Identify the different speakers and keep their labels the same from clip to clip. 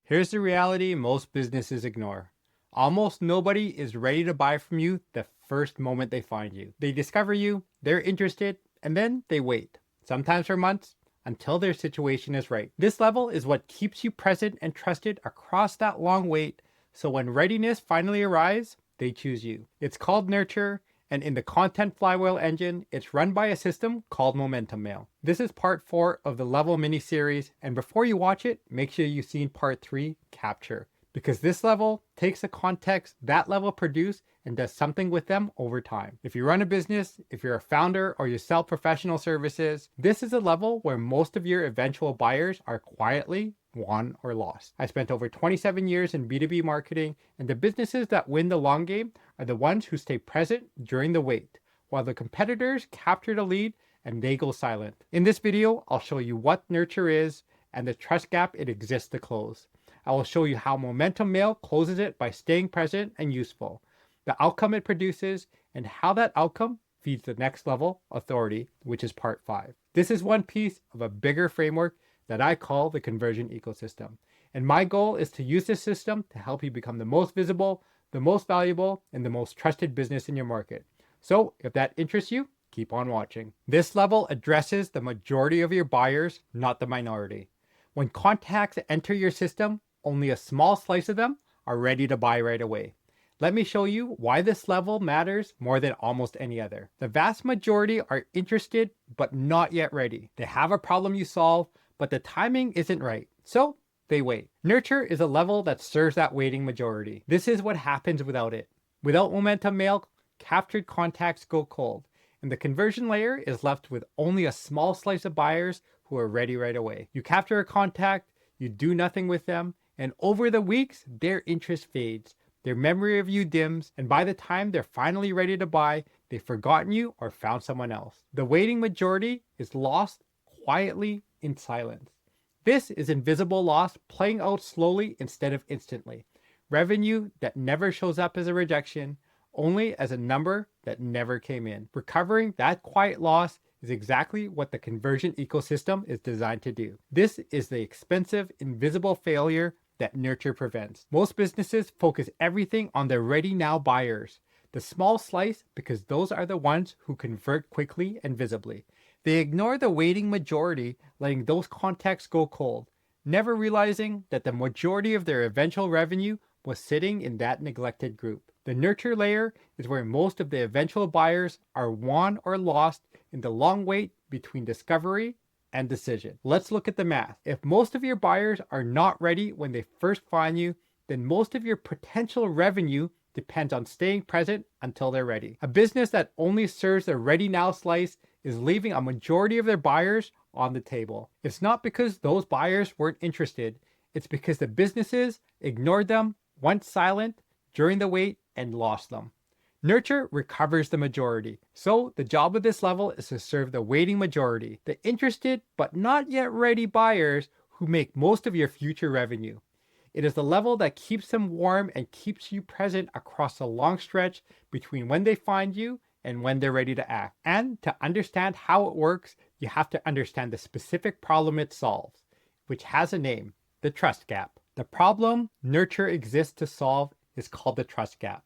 Speaker 1: Here's the reality most businesses ignore. Almost nobody is ready to buy from you the first moment they find you. They discover you, they're interested, and then they wait, sometimes for months, until their situation is right. This level is what keeps you present and trusted across that long wait, so when readiness finally arrives, they choose you. It's called nurture, and in the Content Flywheel Engine, it's run by a system called Momentum Mail. This is part 4 of the Level mini-series, and before you watch it, make sure you've seen part 3, Capture. Because this level takes the context that level produced and does something with them over time. If you run a business, if you're a founder, or you sell professional services, this is a level where most of your eventual buyers are quietly won or lost. I spent over 27 years in B2B marketing, and the businesses that win the long game are the ones who stay present during the wait, while the competitors capture the lead and they go silent. In this video, I'll show you what nurture is and the trust gap it exists to close. I will show you how Momentum Mail closes it by staying present and useful, the outcome it produces, and how that outcome feeds the next level, authority, which is part 5. This is one piece of a bigger framework that I call the conversion ecosystem. And my goal is to use this system to help you become the most visible, the most valuable, and the most trusted business in your market. So if that interests you, keep on watching. This level addresses the majority of your buyers, not the minority. When contacts enter your system, only a small slice of them are ready to buy right away. Let me show you why this level matters more than almost any other. The vast majority are interested, but not yet ready. They have a problem you solve, but the timing isn't right. So they wait. Nurture is a level that serves that waiting majority. This is what happens without it. Without Momentum Mail, captured contacts go cold, and the conversion layer is left with only a small slice of buyers who are ready right away. You capture a contact, you do nothing with them, and over the weeks, their interest fades. Their memory of you dims, and by the time they're finally ready to buy, they've forgotten you or found someone else. The waiting majority is lost quietly in silence. This is invisible loss playing out slowly instead of instantly. Revenue that never shows up as a rejection, only as a number that never came in. Recovering that quiet loss is exactly what the conversion ecosystem is designed to do. This is the expensive, invisible failure that nurture prevents. Most businesses focus everything on their ready now buyers, the small slice, because those are the ones who convert quickly and visibly. They ignore the waiting majority, letting those contacts go cold, never realizing that the majority of their eventual revenue was sitting in that neglected group. The nurture layer is where most of the eventual buyers are won or lost in the long wait between discovery and decision. Let's look at the math. If most of your buyers are not ready when they first find you, then most of your potential revenue depends on staying present until they're ready. A business that only serves the ready now slice is leaving a majority of their buyers on the table. It's not because those buyers weren't interested, it's because the businesses ignored them, went silent during the wait, and lost them. Nurture recovers the majority. So the job of this level is to serve the waiting majority, the interested but not yet ready buyers who make most of your future revenue. It is the level that keeps them warm and keeps you present across a long stretch between when they find you and when they're ready to act. And to understand how it works, you have to understand the specific problem it solves, which has a name, the trust gap. The problem Nurture exists to solve is called the trust gap.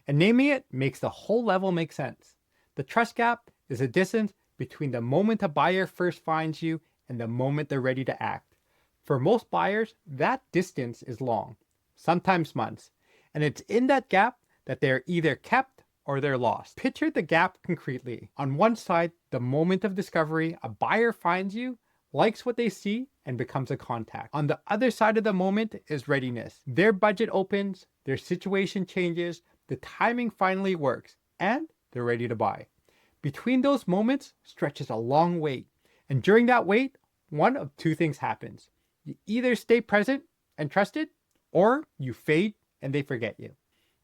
Speaker 1: And naming it makes the whole level make sense. The trust gap is the distance between the moment a buyer first finds you and the moment they're ready to act. For most buyers, that distance is long, sometimes months, and it's in that gap that they're either kept or they're lost. Picture the gap concretely. On one side, the moment of discovery, a buyer finds you, likes what they see, and becomes a contact. On the other side of the moment is readiness. Their budget opens, their situation changes, the timing finally works, and they're ready to buy. Between those moments stretches a long wait. And during that wait, one of two things happens. You either stay present and trusted, or you fade and they forget you.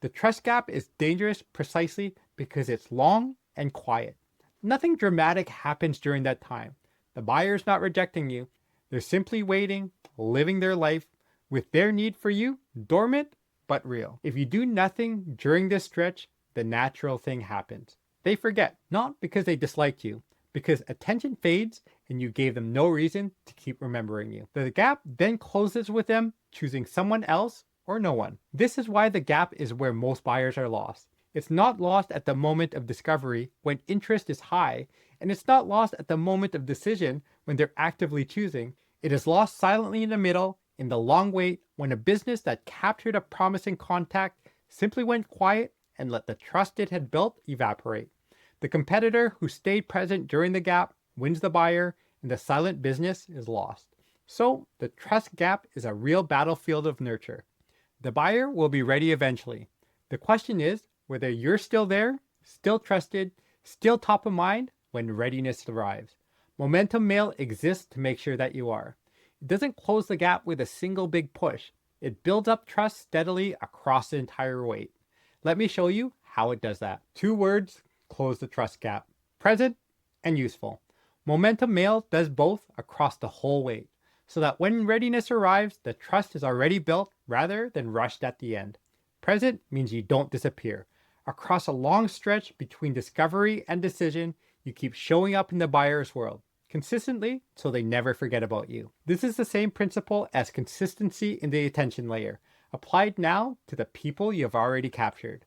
Speaker 1: The trust gap is dangerous precisely because it's long and quiet. Nothing dramatic happens during that time. The buyer's not rejecting you. They're simply waiting, living their life, with their need for you dormant but real. If you do nothing during this stretch, the natural thing happens. They forget, not because they disliked you, because attention fades and you gave them no reason to keep remembering you. The gap then closes with them choosing someone else or no one. This is why the gap is where most buyers are lost. It's not lost at the moment of discovery when interest is high, and it's not lost at the moment of decision when they're actively choosing. It is lost silently in the middle, in the long wait, when a business that captured a promising contact simply went quiet and let the trust it had built evaporate. The competitor who stayed present during the gap wins the buyer, and the silent business is lost. So, the trust gap is a real battlefield of nurture. The buyer will be ready eventually. The question is whether you're still there, still trusted, still top of mind when readiness arrives. Momentum Mail exists to make sure that you are. It doesn't close the gap with a single big push. It builds up trust steadily across the entire wait. Let me show you how it does that. 2 words close the trust gap: present and useful. Momentum Mail does both across the whole wait, so that when readiness arrives, the trust is already built rather than rushed at the end. Present means you don't disappear. Across a long stretch between discovery and decision, you keep showing up in the buyer's world consistently so they never forget about you. This is the same principle as consistency in the attention layer, applied now to the people you have already captured.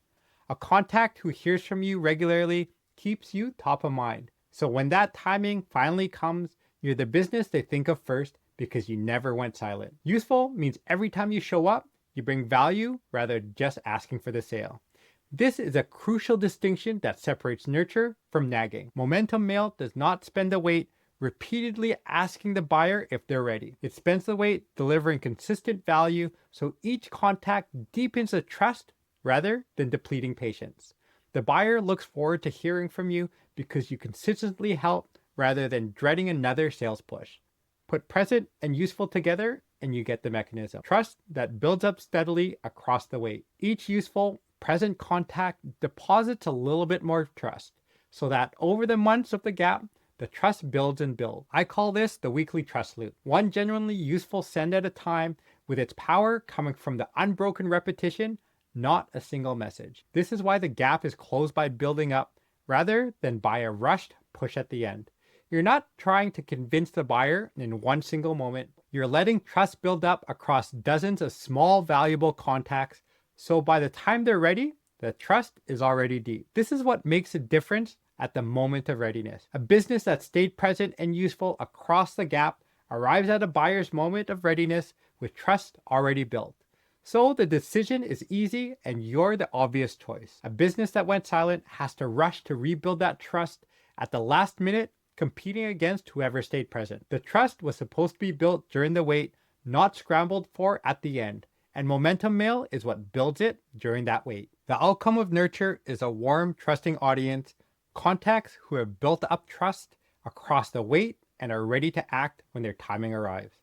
Speaker 1: A contact who hears from you regularly keeps you top of mind. So when that timing finally comes, you're the business they think of first because you never went silent. Useful means every time you show up, you bring value rather than just asking for the sale. This is a crucial distinction that separates nurture from nagging. Momentum Mail does not spend the wait repeatedly asking the buyer if they're ready. It spends the wait delivering consistent value so each contact deepens the trust rather than depleting patience. The buyer looks forward to hearing from you because you consistently help rather than dreading another sales push. Put present and useful together and you get the mechanism. Trust that builds up steadily across the wait. Each useful present contact deposits a little bit more trust so that over the months of the gap, the trust builds and builds. I call this the weekly trust loop. One genuinely useful send at a time, with its power coming from the unbroken repetition, not a single message. This is why the gap is closed by building up rather than by a rushed push at the end. You're not trying to convince the buyer in one single moment. You're letting trust build up across dozens of small, valuable contacts, so by the time they're ready, the trust is already deep. This is what makes a difference at the moment of readiness. A business that stayed present and useful across the gap arrives at a buyer's moment of readiness with trust already built. So the decision is easy and you're the obvious choice. A business that went silent has to rush to rebuild that trust at the last minute, competing against whoever stayed present. The trust was supposed to be built during the wait, not scrambled for at the end. And Momentum Mail is what builds it during that wait. The outcome of nurture is a warm, trusting audience, contacts who have built up trust across the wait and are ready to act when their timing arrives.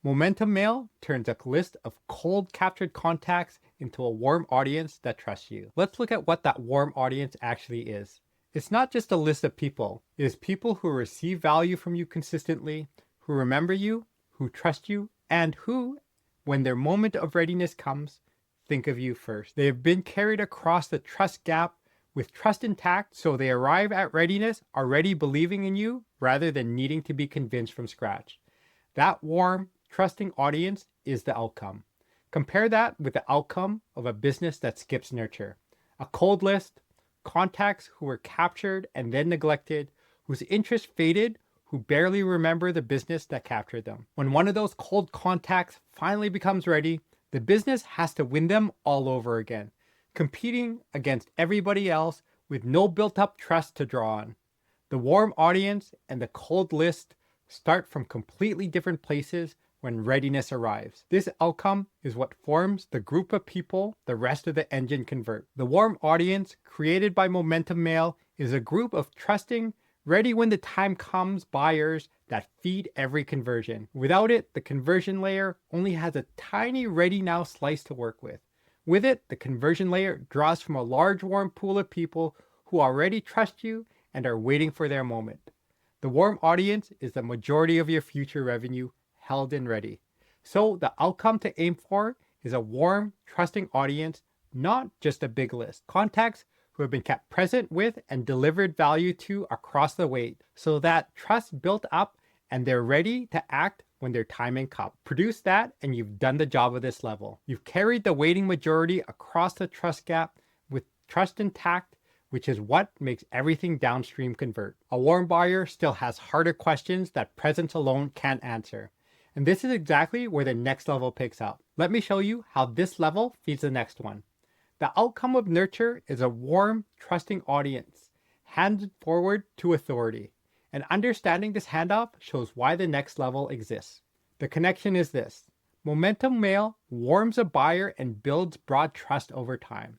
Speaker 1: Momentum Mail turns a list of cold captured contacts into a warm audience that trusts you. Let's look at what that warm audience actually is. It's not just a list of people. It is people who receive value from you consistently, who remember you, who trust you, and who, when their moment of readiness comes, think of you first. They have been carried across the trust gap with trust intact, so they arrive at readiness already believing in you rather than needing to be convinced from scratch. That warm, trusting audience is the outcome. Compare that with the outcome of a business that skips nurture. A cold list, contacts who were captured and then neglected, whose interest faded, who barely remember the business that captured them. When one of those cold contacts finally becomes ready, the business has to win them all over again, competing against everybody else with no built-up trust to draw on. The warm audience and the cold list start from completely different places when readiness arrives. This outcome is what forms the group of people the rest of the engine convert. The warm audience created by Momentum Mail is a group of trusting, ready when the time comes buyers that feed every conversion. Without it, the conversion layer only has a tiny ready now slice to work with. With it, the conversion layer draws from a large warm pool of people who already trust you and are waiting for their moment. The warm audience is the majority of your future revenue held and ready. So the outcome to aim for is a warm, trusting audience, not just a big list. Contacts who have been kept present with and delivered value to across the wait, so that trust built up and they're ready to act when their timing comes. Produce that, and you've done the job of this level. You've carried the waiting majority across the trust gap with trust intact, which is what makes everything downstream convert. A warm buyer still has harder questions that presence alone can't answer. And this is exactly where the next level picks up. Let me show you how this level feeds the next one. The outcome of nurture is a warm, trusting audience, handed forward to authority. And understanding this handoff shows why the next level exists. The connection is this. Momentum mail warms a buyer and builds broad trust over time.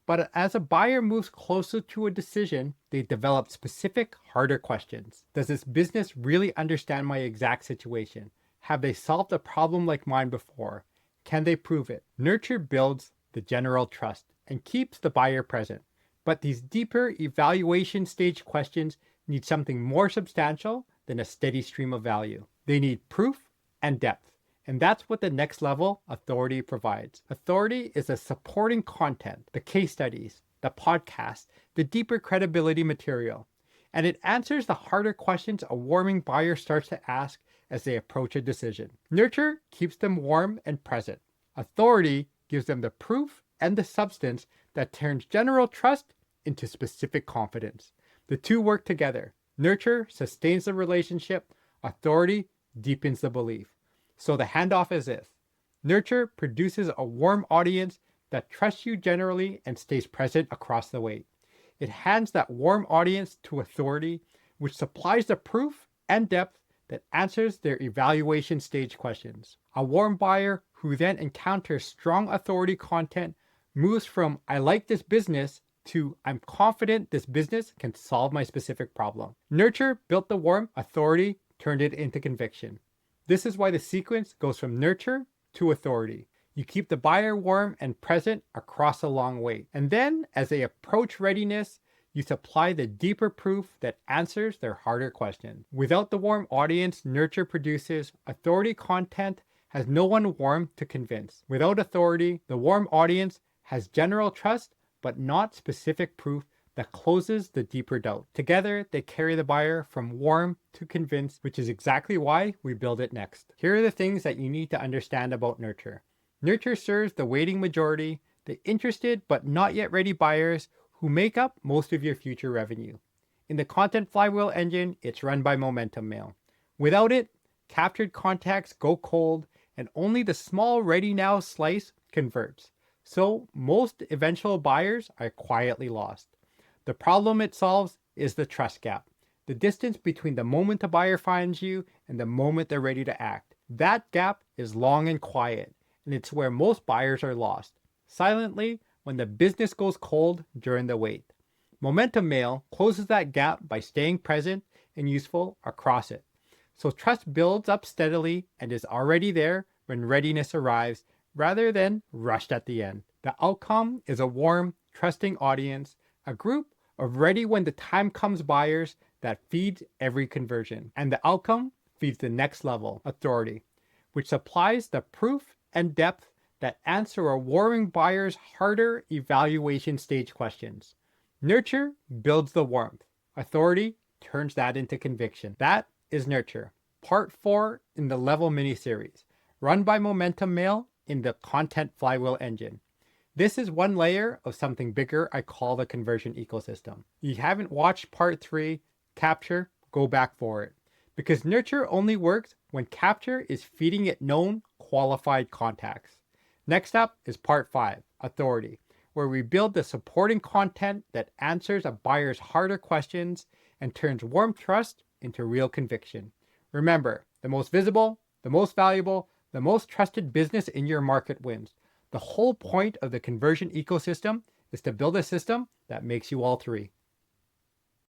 Speaker 1: But as a buyer moves closer to a decision, they develop specific, harder questions. Does this business really understand my exact situation? Have they solved a problem like mine before? Can they prove it? Nurture builds the general trust and keeps the buyer present. But these deeper evaluation stage questions need something more substantial than a steady stream of value. They need proof and depth. And that's what the next level authority provides. Authority is the supporting content, the case studies, the podcast, the deeper credibility material. And it answers the harder questions a warming buyer starts to ask as they approach a decision. Nurture keeps them warm and present. Authority gives them the proof and the substance that turns general trust into specific confidence. The two work together. Nurture sustains the relationship. Authority deepens the belief. So the handoff is this. Nurture produces a warm audience that trusts you generally and stays present across the wait. It hands that warm audience to authority, which supplies the proof and depth that answers their evaluation stage questions. A warm buyer who then encounters strong authority content moves from I like this business to I'm confident this business can solve my specific problem. Nurture built the warmth, authority turned it into conviction. This is why the sequence goes from nurture to authority. You keep the buyer warm and present across a long wait. And then, as they approach readiness, you supply the deeper proof that answers their harder questions. Without the warm audience nurture produces, authority content has no one warm to convince. Without authority, the warm audience has general trust, but not specific proof that closes the deeper doubt. Together, they carry the buyer from warm to convinced, which is exactly why we build it next. Here are the things that you need to understand about nurture. Nurture serves the waiting majority, the interested but not yet ready buyers who make up most of your future revenue. In the Content Flywheel Engine, it's run by Momentum Mail. Without it, captured contacts go cold and only the small ready now slice converts. So most eventual buyers are quietly lost. The problem it solves is the trust gap, the distance between the moment a buyer finds you and the moment they're ready to act. That gap is long and quiet, and it's where most buyers are lost, silently when the business goes cold during the wait. Momentum Mail closes that gap by staying present and useful across it. So trust builds up steadily and is already there when readiness arrives, rather than rushed at the end. The outcome is a warm, trusting audience, a group of ready when the time comes buyers that feeds every conversion. And the outcome feeds the next level, authority, which supplies the proof and depth that answer a warming buyer's harder evaluation stage questions. Nurture builds the warmth. Authority turns that into conviction. That is Nurture, part 4 in the Level mini-series, run by Momentum Mail in the Content Flywheel Engine. This is one layer of something bigger I call the conversion ecosystem. You haven't watched part 3, Capture, go back for it. Because Nurture only works when Capture is feeding it known, qualified contacts. Next up is part 5, Authority, where we build the supporting content that answers a buyer's harder questions and turns warm trust into real conviction. Remember, the most visible, the most valuable, the most trusted business in your market wins. The whole point of the conversion ecosystem is to build a system that makes you all three.